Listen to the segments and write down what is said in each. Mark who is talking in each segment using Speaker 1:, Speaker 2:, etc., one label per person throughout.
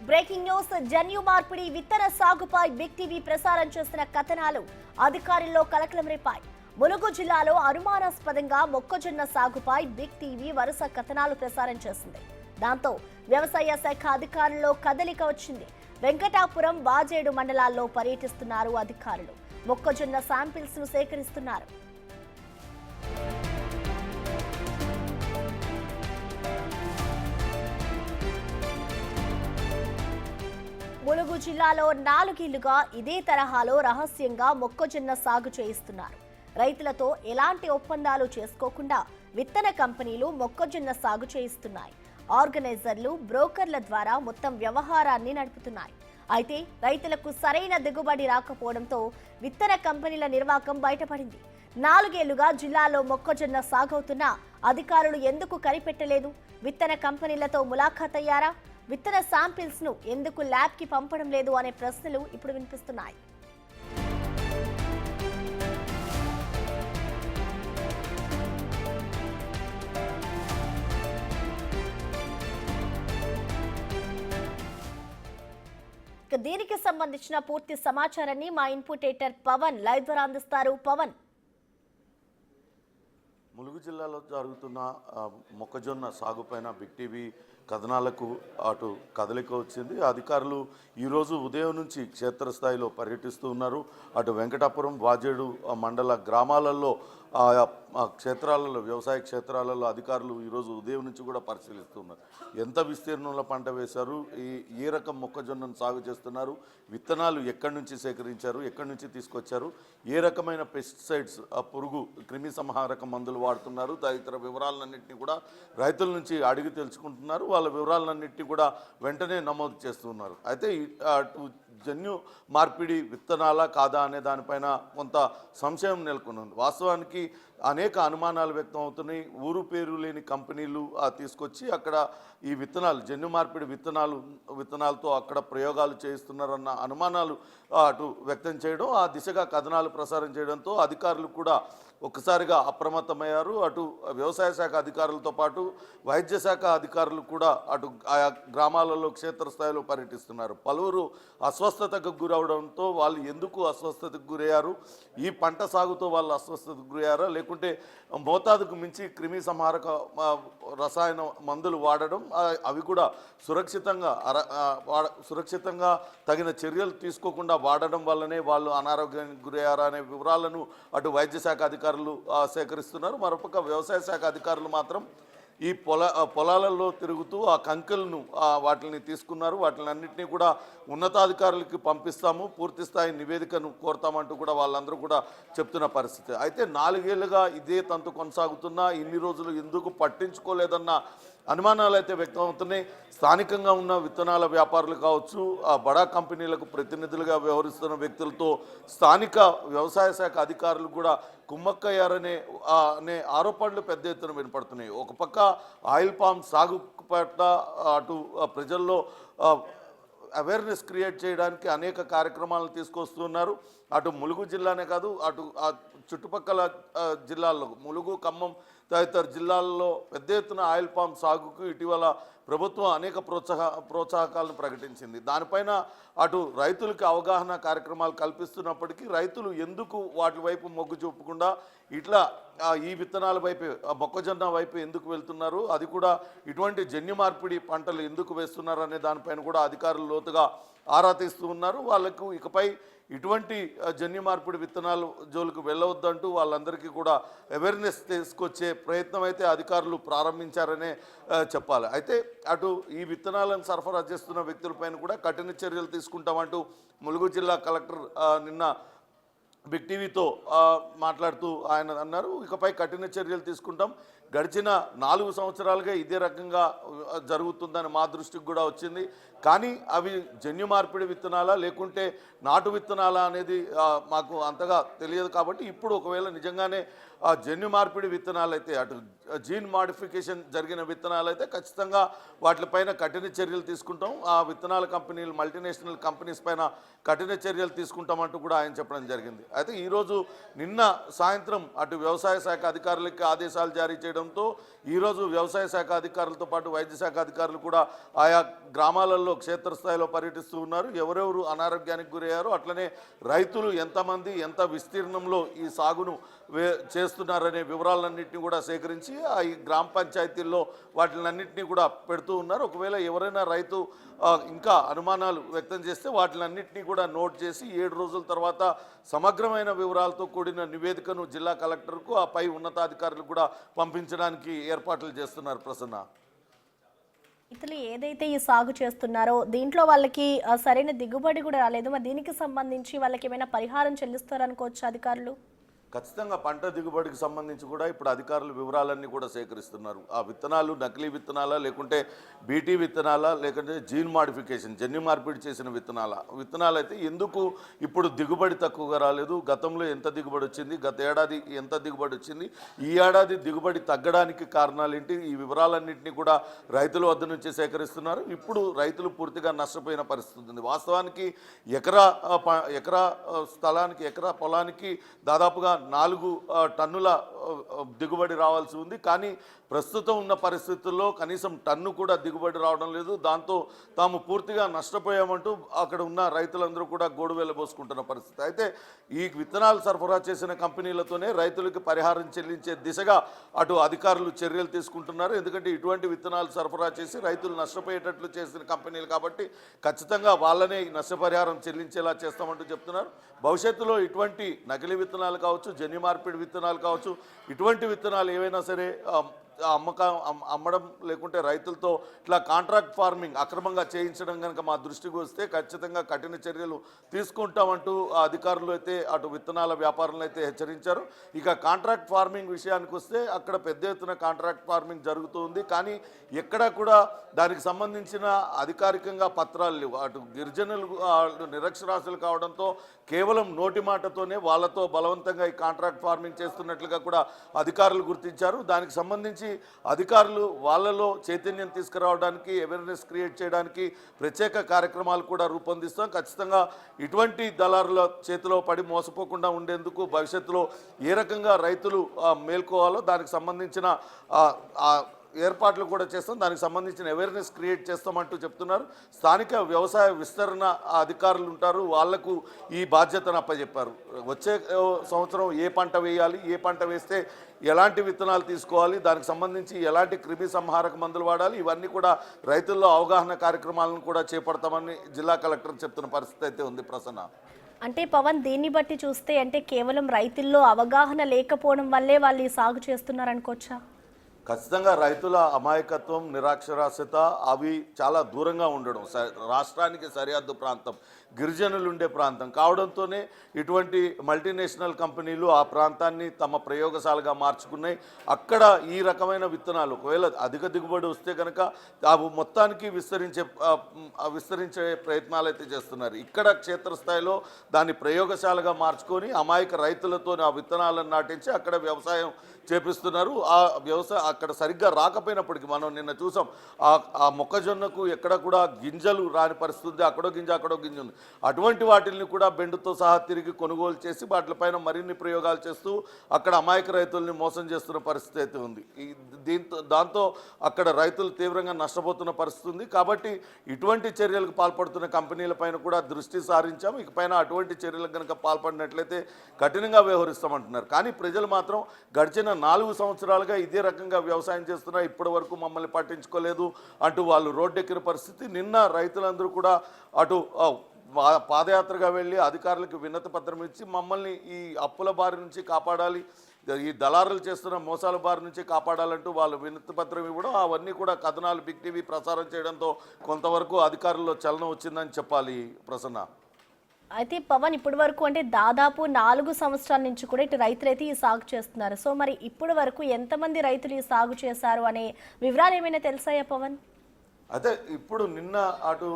Speaker 1: Breaking news జన్యు మార్పిడి విత్తన సాగుపై బిగ్ టీవీ ప్రసారం చేస్తున్న కథనాలు అధికారుల్లో కలకలం రేపాయి. ములుగు జిల్లాలో అనుమానాస్పదంగా మొక్కజొన్న సాగుపై బిగ్ టీవీ వరుస కథనాలు ప్రసారం చేసింది. దాంతో వ్యవసాయ శాఖ అధికారుల్లో కదలిక వచ్చింది. వెంకటాపురం, వాజేడు మండలాల్లో పర్యటిస్తున్నారు అధికారులు. మొక్కజొన్న శాంపిల్స్ ను సేకరిస్తున్నారు. ములుగు జిల్లాలో 4 ఏళ్లుగా ఇదే తరహాలో రహస్యంగా మొక్కజొన్న సాగు చేయిస్తున్నారు. రైతులతో ఎలాంటి ఒప్పందాలు చేసుకోకుండా విత్తన కంపెనీలు మొక్కజొన్న సాగు చేయిస్తున్నాయి. ఆర్గనైజర్లు, బ్రోకర్ల ద్వారా మొత్తం వ్యవహారాన్ని నడుపుతున్నాయి. అయితే రైతులకు సరైన దిగుబడి రాకపోవడంతో విత్తన కంపెనీల నిర్వాకం బయటపడింది. 4 ఏళ్లుగా జిల్లాలో మొక్కజొన్న సాగవుతున్నా అధికారులు ఎందుకు కనిపెట్టలేదు? విత్తన కంపెనీలతో ములాఖాతయ్యారా? విత్తన శాంపిల్స్ ను ఎందుకు ల్యాబ్ కి పంపడం లేదు అనే ప్రశ్నలు ఇప్పుడు వినిపిస్తున్నాయి. దీనికి సంబంధించిన పూర్తి సమాచారాన్ని మా ఇన్పుట్ ఎడిటర్ పవన్ లైవ్ ద్వారా అందిస్తారు. పవన్,
Speaker 2: ములుగు జిల్లాలో జరుగుతున్న మొక్కజొన్న సాగుపైన బిగ్ టీవీ కథనాలకు అటు కదలిక వచ్చింది. అధికారులు ఈరోజు ఉదయం నుంచి క్షేత్రస్థాయిలో పర్యటిస్తూ ఉన్నారు. అటు వెంకటాపురం, వాజేడు మండల గ్రామాలలో క్షేత్రాలలో, వ్యవసాయ క్షేత్రాలలో అధికారులు ఈరోజు ఉదయం నుంచి కూడా పరిశీలిస్తున్నారు. ఎంత విస్తీర్ణంలో పంట వేశారు, ఏ రకం మొక్కజొన్నను సాగు చేస్తున్నారు, విత్తనాలు ఎక్కడి నుంచి సేకరించారు, ఎక్కడి నుంచి తీసుకొచ్చారు, ఏ రకమైన పెస్టిసైడ్స్, పురుగు క్రిమి సంహారక మందులు వాడుతున్నారు, తదితర వివరాలన్నింటినీ కూడా రైతుల నుంచి అడిగి తెలుసుకుంటున్నారు. వాళ్ళ వివరాలన్నింటినీ కూడా వెంటనే నమోదు చేస్తున్నారు. అయితే అటు జన్యు మార్పిడి విత్తనాలా కాదా అనే దానిపైన కొంత సంశయం నెలకొంది. వాస్తవానికి అనేక అనుమానాలు వ్యక్తం అవుతున్నాయి. ఊరు పేరు లేని కంపెనీలు తీసుకొచ్చి అక్కడ ఈ విత్తనాలు, జన్యు మార్పిడి విత్తనాలతో అక్కడ ప్రయోగాలు చేయిస్తున్నారన్న అనుమానాలు అటు వ్యక్తం చేయడం, ఆ దిశగా కథనాలు ప్రసారం చేయడంతో అధికారులు కూడా ఒక్కసారిగా అప్రమత్తమయ్యారు. అటు వ్యవసాయ శాఖ అధికారులతో పాటు వైద్య శాఖ అధికారులు కూడా అటు ఆయా గ్రామాలలో క్షేత్రస్థాయిలో పర్యటిస్తున్నారు. పలువురు అస్వస్థతకు గురవడంతో వాళ్ళు ఎందుకు అస్వస్థతకు గురయ్యారు, ఈ పంట సాగుతో వాళ్ళు అస్వస్థతకు గురయ్యారా, లేకుంటే మోతాదుకు మించి క్రిమి సంహారక రసాయన మందులు వాడడం, అవి కూడా సురక్షితంగా తగిన చర్యలు తీసుకోకుండా వాడడం వల్లనే వాళ్ళు అనారోగ్యానికి గురయ్యారా అనే వివరాలను అటు వైద్య శాఖ అధికారులు సేకరిస్తున్నారు. మరోపక్క వ్యవసాయ శాఖ అధికారులు మాత్రం ఈ పొలాలలో తిరుగుతూ ఆ కంకెలను వాటిని తీసుకున్నారు. వాటిని అన్నింటినీ కూడా ఉన్నతాధికారులకి పంపిస్తాము, పూర్తి స్థాయి నివేదికను కోరుతామంటూ కూడా వాళ్ళందరూ కూడా చెప్తున్న పరిస్థితి. అయితే 4 ఏళ్లుగా ఇదే తంతు కొనసాగుతున్నా ఇన్ని రోజులు ఎందుకు పట్టించుకోలేదన్న అనుమానాలు అయితే వ్యక్తం అవుతున్నాయి. స్థానికంగా ఉన్న విత్తనాల వ్యాపారులు కావచ్చు, బడా కంపెనీలకు ప్రతినిధులుగా వ్యవహరిస్తున్న వ్యక్తులతో స్థానిక వ్యవసాయ శాఖ అధికారులు కూడా కుమ్మక్కయ్యారనే ఆరోపణలు పెద్ద ఎత్తున వినపడుతున్నాయి. ఒక పక్క ఆయిల్ పామ్ సాగు పట్ల అటు ప్రజల్లో అవేర్నెస్ క్రియేట్ చేయడానికి అనేక కార్యక్రమాలను తీసుకొస్తున్నారు. అటు ములుగు జిల్లానే కాదు, అటు చుట్టుపక్కల జిల్లాల్లో ములుగు, ఖమ్మం తదితర జిల్లాల్లో పెద్ద ఎత్తున ఆయిల్ పామ్ సాగుకు ఇటీవల ప్రభుత్వం అనేక ప్రోత్సాహకాలను ప్రకటించింది. దానిపైన అటు రైతులకి అవగాహన కార్యక్రమాలు కల్పిస్తున్నప్పటికీ రైతులు ఎందుకు వాటి వైపు మొగ్గు చూపకుండా ఇట్లా ఈ విత్తనాల వైపు, మొక్కజొన్న వైపు ఎందుకు వెళ్తున్నారు, అది కూడా ఇటువంటి జన్యు మార్పిడి పంటలు ఎందుకు వేస్తున్నారు అనే దానిపైన కూడా అధికారులు లోతుగా ఆరా తీస్తూ ఉన్నారు. వాళ్లకు ఇకపై ఇటువంటి జన్యు మార్పిడి విత్తనాలు జోలికి వెళ్ళవద్దంటూ వాళ్ళందరికీ కూడా అవేర్నెస్ తీసుకొచ్చే ప్రయత్నం అయితే అధికారులు ప్రారంభించారనే చెప్పాలి. అయితే అటు ఈ విత్తనాలను సరఫరా చేస్తున్న వ్యక్తులపైన కూడా కఠిన చర్యలు తీసుకుంటామంటూ ములుగు జిల్లా కలెక్టర్ నిన్న బిగ్ టీవీతో మాట్లాడుతూ ఆయన అన్నారు, ఇకపై కఠిన చర్యలు తీసుకుంటాం. గడిచిన 4 సంవత్సరాలుగా ఇదే రకంగా జరుగుతుందని మా దృష్టికి కూడా వచ్చింది. కానీ అవి జన్యు మార్పిడి విత్తనాలా లేకుంటే నాటు విత్తనాలా అనేది మాకు అంతగా తెలియదు. కాబట్టి ఇప్పుడు ఒకవేళ నిజంగానే ఆ జన్యు మార్పిడి విత్తనాలు అయితే అటు జీన్ మాడిఫికేషన్ జరిగిన విత్తనాలు అయితే ఖచ్చితంగా వాటిపైన కఠిన చర్యలు తీసుకుంటాం. ఆ విత్తనాల కంపెనీలు మల్టీనేషనల్ కంపెనీస్ పైన కఠిన చర్యలు తీసుకుంటామంటూ కూడా ఆయన చెప్పడం జరిగింది. అయితే ఈరోజు నిన్న సాయంత్రం అటు వ్యవసాయ శాఖ అధికారులకి ఆదేశాలు జారీ చేయడంతో ఈరోజు వ్యవసాయ శాఖ అధికారులతో పాటు వైద్య శాఖ అధికారులు కూడా ఆయా గ్రామాలలో క్షేత్రస్థాయిలో పర్యటిస్తూ ఉన్నారు. ఎవరెవరు అనారోగ్యానికి గురయ్యారో అట్లనే రైతులు ఎంతమంది ఎంత విస్తీర్ణంలో ఈ సాగును చేస్తున్నారనే వివరాలన్నింటినీ కూడా సేకరించి ఈ గ్రామ పంచాయతీల్లో వాటిలన్నింటినీ కూడా పెడుతూ ఉన్నారు. ఒకవేళ ఎవరైనా రైతు ఇంకా అనుమానాలు వ్యక్తం చేస్తే వాటిలన్నింటినీ కూడా నోట్ చేసి 7 రోజుల తర్వాత సమగ్రమైన వివరాలతో కూడిన నివేదికను జిల్లా కలెక్టర్కు ఆ పై ఉన్నతాధికారులకు కూడా పంపించడానికి ఏర్పాట్లు చేస్తున్నారు. ప్రసన్న,
Speaker 1: ఇతలు ఏదైతే ఈ సాగు చేస్తున్నారో దీంట్లో వాళ్ళకి సరైన దిగుబడి కూడా రాలేదు. మరి దీనికి సంబంధించి వాళ్ళకి ఏమైనా పరిహారం చెల్లిస్తారనుకోవచ్చు అధికారులు?
Speaker 2: ఖచ్చితంగా పంట దిగుబడికి సంబంధించి కూడా ఇప్పుడు అధికారులు వివరాలన్నీ కూడా సేకరిస్తున్నారు. ఆ విత్తనాలు నకిలీ విత్తనాలా, లేకుంటే బీటీ విత్తనాలా, లేకుంటే జీన్ మాడిఫికేషన్ జన్యు మార్పిడి చేసిన విత్తనాలు అయితే ఎందుకు ఇప్పుడు దిగుబడి తక్కువగా రాలేదు, గతంలో ఎంత దిగుబడి వచ్చింది, గత ఏడాది ఎంత దిగుబడి వచ్చింది, ఈ ఏడాది దిగుబడి తగ్గడానికి కారణాలు ఏంటి, ఈ వివరాలన్నింటినీ కూడా రైతుల వద్ద నుంచి సేకరిస్తున్నారు. ఇప్పుడు రైతులు పూర్తిగా నష్టపోయిన పరిస్థితి ఉంది. వాస్తవానికి ఎకరా స్థలానికి ఎకరా పొలానికి దాదాపుగా 4 టన్నుల దిగుబడి రావాల్సి ఉంది. కానీ ప్రస్తుతం ఉన్న పరిస్థితుల్లో కనీసం టన్ను కూడా దిగుబడి రావడం లేదు. దాంతో తాము పూర్తిగా నష్టపోయామంటూ అక్కడ ఉన్న రైతులందరూ కూడా గోడు వెళ్ళబోసుకుంటున్న పరిస్థితి. అయితే ఈ విత్తనాలు సరఫరా చేసిన కంపెనీలతోనే రైతులకు పరిహారం చెల్లించే దిశగా అటు అధికారులు చర్యలు తీసుకుంటున్నారు. ఎందుకంటే ఇటువంటి విత్తనాలు సరఫరా చేసి రైతులు నష్టపోయేటట్లు చేసిన కంపెనీలు కాబట్టి ఖచ్చితంగా వాళ్ళనే నష్టపరిహారం చెల్లించేలా చేస్తామంటూ చెప్తున్నారు. భవిష్యత్తులో ఇటువంటి నకిలీ విత్తనాలు కావచ్చు, జన్యు మార్పిడి విత్తనాలు కావచ్చు, ఇటువంటి విత్తనాలు ఏవైనా సరే అమ్మడం లేకుంటే రైతులతో ఇట్లా కాంట్రాక్ట్ ఫార్మింగ్ అక్రమంగా చేయించడం కనుక మా దృష్టికి వస్తే ఖచ్చితంగా కఠిన చర్యలు తీసుకుంటామంటూ అధికారులు అయితే అటు విత్తనాల వ్యాపారులను అయితే హెచ్చరించారు. ఇక కాంట్రాక్ట్ ఫార్మింగ్ విషయానికి వస్తే అక్కడ పెద్ద ఎత్తున కాంట్రాక్ట్ ఫార్మింగ్ జరుగుతుంది. కానీ ఎక్కడా కూడా దానికి సంబంధించిన అధికారికంగా పత్రాలు లేవు. అటు గిరిజనులు నిరక్షరాస్యులు కావడంతో కేవలం నోటి మాటతోనే వాళ్ళతో బలవంతంగా ఈ కాంట్రాక్ట్ ఫార్మింగ్ చేస్తున్నట్లుగా కూడా అధికారులు గుర్తించారు. దానికి సంబంధించి అధికారులు వాళ్ళలో చైతన్యం తీసుకురావడానికి, అవేర్నెస్ క్రియేట్ చేయడానికి ప్రత్యేక కార్యక్రమాలు కూడా రూపొందిస్తాం. ఖచ్చితంగా ఇటువంటి దళారుల చేతిలో పడి మోసపోకుండా ఉండేందుకు భవిష్యత్తులో ఏ రకంగా రైతులు మేల్కోవాలో దానికి సంబంధించిన ఏర్పాట్లు కూడా చేస్తాం. దానికి సంబంధించిన అవేర్నెస్ క్రియేట్ చేస్తామంటూ చెప్తున్నారు. స్థానిక వ్యవసాయ విస్తరణ అధికారులు ఉంటారు, వాళ్లకు ఈ బాధ్యతను అప్పచెప్పారు. వచ్చే సంవత్సరం ఏ పంట వేయాలి, ఏ పంట వేస్తే ఎలాంటి విత్తనాలు తీసుకోవాలి, దానికి సంబంధించి ఎలాంటి క్రిమి సంహారక మందులు వాడాలి, ఇవన్నీ కూడా రైతుల్లో అవగాహన కార్యక్రమాలను కూడా చేపడతామని జిల్లా కలెక్టర్ చెప్తున్న పరిస్థితి అయితే ఉంది. ప్రసన్న,
Speaker 1: అంటే పవన్, దీన్ని బట్టి చూస్తే అంటే కేవలం రైతుల్లో అవగాహన లేకపోవడం వల్లే వాళ్ళు ఈ సాగు చేస్తున్నారు అనుకోవచ్చా?
Speaker 2: ఖచ్చితంగా రైతుల అమాయకత్వం, నిరాక్షరాస్యత అవి చాలా దూరంగా ఉండడం, రాష్ట్రానికి సరిహద్దు ప్రాంతం, గిరిజనులు ఉండే ప్రాంతం కావడంతోనే ఇటువంటి మల్టీనేషనల్ కంపెనీలు ఆ ప్రాంతాన్ని తమ ప్రయోగశాలగా మార్చుకున్నాయి. అక్కడ ఈ రకమైన విత్తనాలు ఒకవేళ అధిక దిగుబడి వస్తే కనుక అవి మొత్తానికి విస్తరించే ప్రయత్నాలు అయితే చేస్తున్నారు. ఇక్కడ క్షేత్రస్థాయిలో దాన్ని ప్రయోగశాలగా మార్చుకొని అమాయక రైతులతో ఆ విత్తనాలను నాటించి అక్కడ వ్యవసాయం చేపిస్తున్నారు. ఆ వ్యవసాయం అక్కడ సరిగ్గా రాకపోయినప్పటికీ మనం నిన్న చూసాం, ఆ మొక్కజొన్నకు ఎక్కడ కూడా గింజలు రాని పరిస్థితి, అక్కడో గింజ అక్కడో గింజ ఉంది. అటువంటి వాటిని కూడా బెండుతో సహా తిరిగి కొనుగోలు చేసి వాటిపైన మరిన్ని ప్రయోగాలు చేస్తూ అక్కడ అమాయక రైతుల్ని మోసం చేస్తున్న పరిస్థితి అయితే ఉంది. దాంతో అక్కడ రైతులు తీవ్రంగా నష్టపోతున్న పరిస్థితి ఉంది. కాబట్టి ఇటువంటి చర్యలకు పాల్పడుతున్న కంపెనీలపైన కూడా దృష్టి సారించాం. ఇకపైన అటువంటి చర్యలకు కనుక పాల్పడినట్లయితే కఠినంగా వ్యవహరిస్తామంటున్నారు. కానీ ప్రజలు మాత్రం గడిచిన 4 సంవత్సరాలుగా ఇదే రకంగా వ్యవసాయం చేస్తున్నా, ఇప్పటి వరకు మమ్మల్ని పట్టించుకోలేదు అంటూ వాళ్ళు రోడ్డెక్కిన పరిస్థితి. నిన్న రైతులందరూ కూడా అటు పాదయాత్రగా వెళ్ళి అధికారులకు వినతి పత్రం ఇచ్చి మమ్మల్ని ఈ అప్పుల బారి నుంచి కాపాడాలి, ఈ దళారులు చేస్తున్న మోసాల బారి నుంచి కాపాడాలంటూ వాళ్ళు వినతి పత్రం ఇవ్వడం, అవన్నీ కూడా కథనాలు బిగ్ టీవీ ప్రసారం చేయడంతో కొంతవరకు అధికారుల్లో చలనం వచ్చిందని చెప్పాలి. ప్రసన్న,
Speaker 1: అయితే పవన్, ఇప్పటి వరకు అంటే దాదాపు 4 సంవత్సరాల నుంచి కూడా ఇటు రైతులు అయితే ఈ సాగు చేస్తున్నారు. సో మరి ఇప్పటి వరకు ఎంతమంది రైతులు ఈ సాగు చేశారు అనే వివరాలు ఏమైనా తెలుసాయా పవన్?
Speaker 2: అయితే ఇప్పుడు నిన్న అటు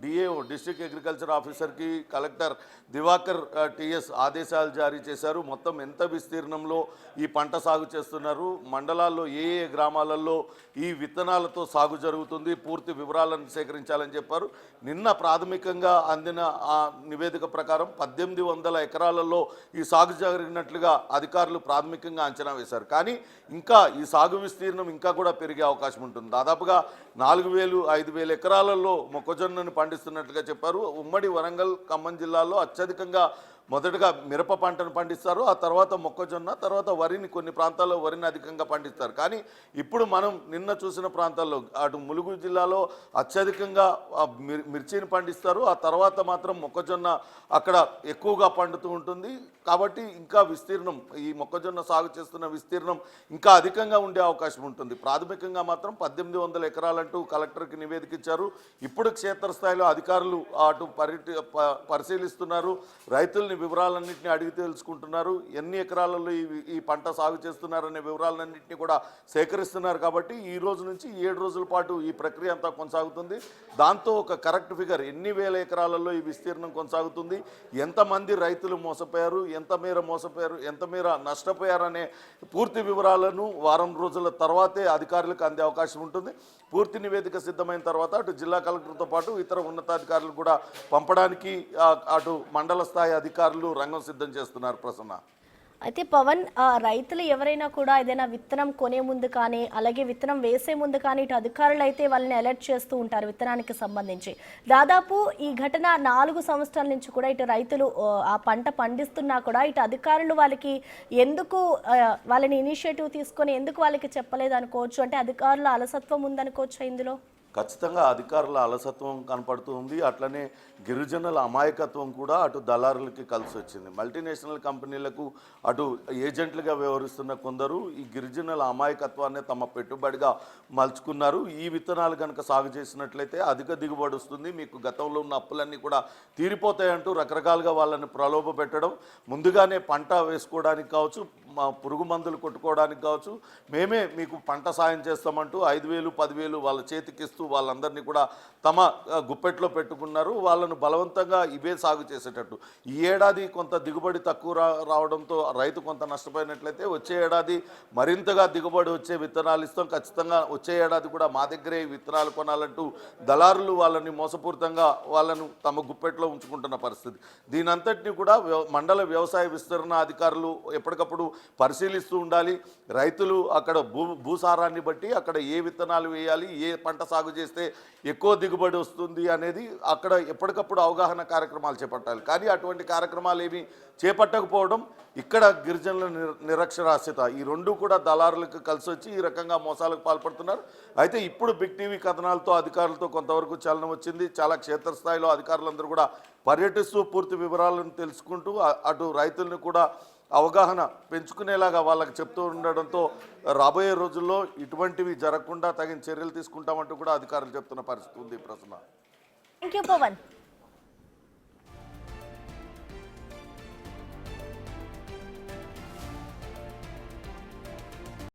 Speaker 2: డిఏఓ డిస్ట్రిక్ట్ అగ్రికల్చర్ ఆఫీసర్కి కలెక్టర్ దివాకర్ టిఎస్ ఆదేశాలు జారీ చేశారు. మొత్తం ఎంత విస్తీర్ణంలో ఈ పంట సాగు చేస్తున్నారు, మండలాల్లో ఏ ఏ గ్రామాలలో ఈ విత్తనాలతో సాగు జరుగుతుంది, పూర్తి వివరాలను సేకరించాలని చెప్పారు. నిన్న ప్రాథమికంగా అందిన ఆ నివేదిక ప్రకారం 1800 ఎకరాలలో ఈ సాగు జరిగినట్లుగా అధికారులు ప్రాథమికంగా అంచనా వేశారు. కానీ ఇంకా ఈ సాగు విస్తీర్ణం ఇంకా కూడా పెరిగే అవకాశం ఉంటుంది. దాదాపుగా 4000-5000 ఎకరాలలో మొక్కజొన్నను పండిస్తున్నట్లుగా చెప్పారు. ఉమ్మడి వరంగల్, ఖమ్మం జిల్లాల్లో అత్యధికంగా మొదటగా మిరప పంటను పండిస్తారు, ఆ తర్వాత మొక్కజొన్న, తర్వాత వరిని, కొన్ని ప్రాంతాల్లో వరిని అధికంగా పండిస్తారు. కానీ ఇప్పుడు మనం నిన్న చూసిన ప్రాంతాల్లో అటు ములుగు జిల్లాలో అత్యధికంగా మిర్చిని పండిస్తారు, ఆ తర్వాత మాత్రం మొక్కజొన్న అక్కడ ఎక్కువగా పండుతూ ఉంటుంది. కాబట్టి ఇంకా విస్తీర్ణం, ఈ మొక్కజొన్న సాగు చేస్తున్న విస్తీర్ణం ఇంకా అధికంగా ఉండే అవకాశం ఉంటుంది. ప్రాథమికంగా మాత్రం 1800 ఎకరాలంటూ కలెక్టర్కి నివేదిక ఇచ్చారు. ఇప్పుడు క్షేత్రస్థాయిలో అధికారులు అటు పరిశీలిస్తున్నారు, రైతుల్ని వివరాలన్నింటినీ అడిగి తెలుసుకుంటున్నారు. ఎన్ని ఎకరాలలో ఈ పంట సాగు చేస్తున్నారనే వివరాలన్నింటినీ కూడా సేకరిస్తున్నారు. కాబట్టి ఈ రోజు నుంచి 7 రోజుల పాటు ఈ ప్రక్రియ అంతా కొనసాగుతుంది. దాంతో ఒక కరెక్ట్ ఫిగర్, ఎన్ని వేల ఎకరాలలో ఈ విస్తీర్ణం కొనసాగుతుంది, ఎంతమంది రైతులు మోసపోయారు, ఎంత మేర నష్టపోయారనే పూర్తి వివరాలను వారం రోజుల తర్వాతే అధికారులకు అందే అవకాశం ఉంటుంది. పూర్తి నివేదిక సిద్ధమైన తర్వాత అటు జిల్లా కలెక్టర్తో పాటు ఇతర ఉన్నతాధికారులు కూడా పంపడానికి అటు మండల స్థాయి అధికారులు రంగం సిద్ధం చేస్తున్నారు. ప్రసన్న,
Speaker 1: అయితే పవన్, రైతులు ఎవరైనా కూడా ఏదైనా విత్తనం కొనే ముందు కానీ, అలాగే విత్తనం వేసే ముందు కానీ ఇటు అధికారులు అయితే వాళ్ళని అలర్ట్ చేస్తూ ఉంటారు విత్తనానికి సంబంధించి. దాదాపు ఈ ఘటన 4 సంవత్సరాల నుంచి కూడా ఇటు రైతులు ఆ పంట పండిస్తున్నా కూడా ఇటు అధికారులు వాళ్ళకి ఎందుకు వాళ్ళని ఇనిషియేటివ్ తీసుకొని ఎందుకు వాళ్ళకి చెప్పలేదు అనుకోవచ్చు? అంటే అధికారుల అలసత్వం ఉందనుకోవచ్చు ఇందులో.
Speaker 2: ఖచ్చితంగా అధికారుల అలసత్వం కనపడుతూ ఉంది. అట్లనే గిరిజనుల అమాయకత్వం కూడా అటు దళారులకి కలిసి వచ్చింది. మల్టీనేషనల్ కంపెనీలకు అటు ఏజెంట్లుగా వ్యవహరిస్తున్న కొందరు ఈ గిరిజనుల అమాయకత్వాన్ని తమ పెట్టుబడిగా మలుచుకున్నారు. ఈ విత్తనాలు కనుక సాగు చేసినట్లయితే అధిక దిగుబడి వస్తుంది, మీకు గతంలో ఉన్న అప్పులన్నీ కూడా తీరిపోతాయంటూ రకరకాలుగా వాళ్ళని ప్రలోభ పెట్టడం, ముందుగానే పంట వేసుకోవడానికి కావచ్చు, పురుగు మందులు కొట్టుకోవడానికి కావచ్చు, మేమే మీకు పంట సాయం చేస్తామంటూ 5000, 10,000 వాళ్ళ చేతికిస్తూ వాళ్ళందరినీ కూడా తమ గుప్పెట్లో పెట్టుకున్నారు. వాళ్ళను బలవంతంగా ఇవే సాగు చేసేటట్టు. ఈ ఏడాది కొంత దిగుబడి తక్కువ రావడంతో రైతు కొంత నష్టపోయినట్లయితే వచ్చే ఏడాది మరింతగా దిగుబడి వచ్చే విత్తనాలు ఇస్తాం, ఖచ్చితంగా వచ్చే ఏడాది కూడా మా దగ్గరే విత్తనాలు కొనాలంటూ దళారులు వాళ్ళని మోసపూరితంగా వాళ్ళను తమ గుప్పెట్లో ఉంచుకుంటున్న పరిస్థితి. దీనంతటినీ కూడా మండల వ్యవసాయ విస్తరణ అధికారులు ఎప్పటికప్పుడు పరిశీలిస్తూ ఉండాలి. రైతులు అక్కడ భూసారాన్ని బట్టి అక్కడ ఏ విత్తనాలు వేయాలి, ఏ పంట సాగు చేస్తే ఎక్కువ దిగుబడి వస్తుంది అనేది అక్కడ ఎప్పటికప్పుడు అవగాహన కార్యక్రమాలు చేపట్టాలి. కానీ అటువంటి కార్యక్రమాలు ఏమీ చేపట్టకపోవడం, ఇక్కడ గిరిజనుల నిరక్షరాస్యత, ఈ రెండు కూడా దళారులకు కలిసి వచ్చి ఈ రకంగా మోసాలకు పాల్పడుతున్నారు. అయితే ఇప్పుడు బిగ్ టీవీ కథనాలతో అధికారులతో కొంతవరకు చలనం వచ్చింది. చాలా క్షేత్రస్థాయిలో అధికారులందరూ కూడా పర్యటిస్తూ పూర్తి వివరాలను తెలుసుకుంటూ అటు రైతులను కూడా అవగాహన పెంచుకునేలాగా వాళ్ళకి చెప్తూ ఉండడంతో రాబోయే రోజుల్లో ఇటువంటివి జరగకుండా తగిన చర్యలు తీసుకుంటామంటూ కూడా అధికారులు చెప్తున్న పరిస్థితి ఉంది. Prasanna,
Speaker 1: thank you Pawan.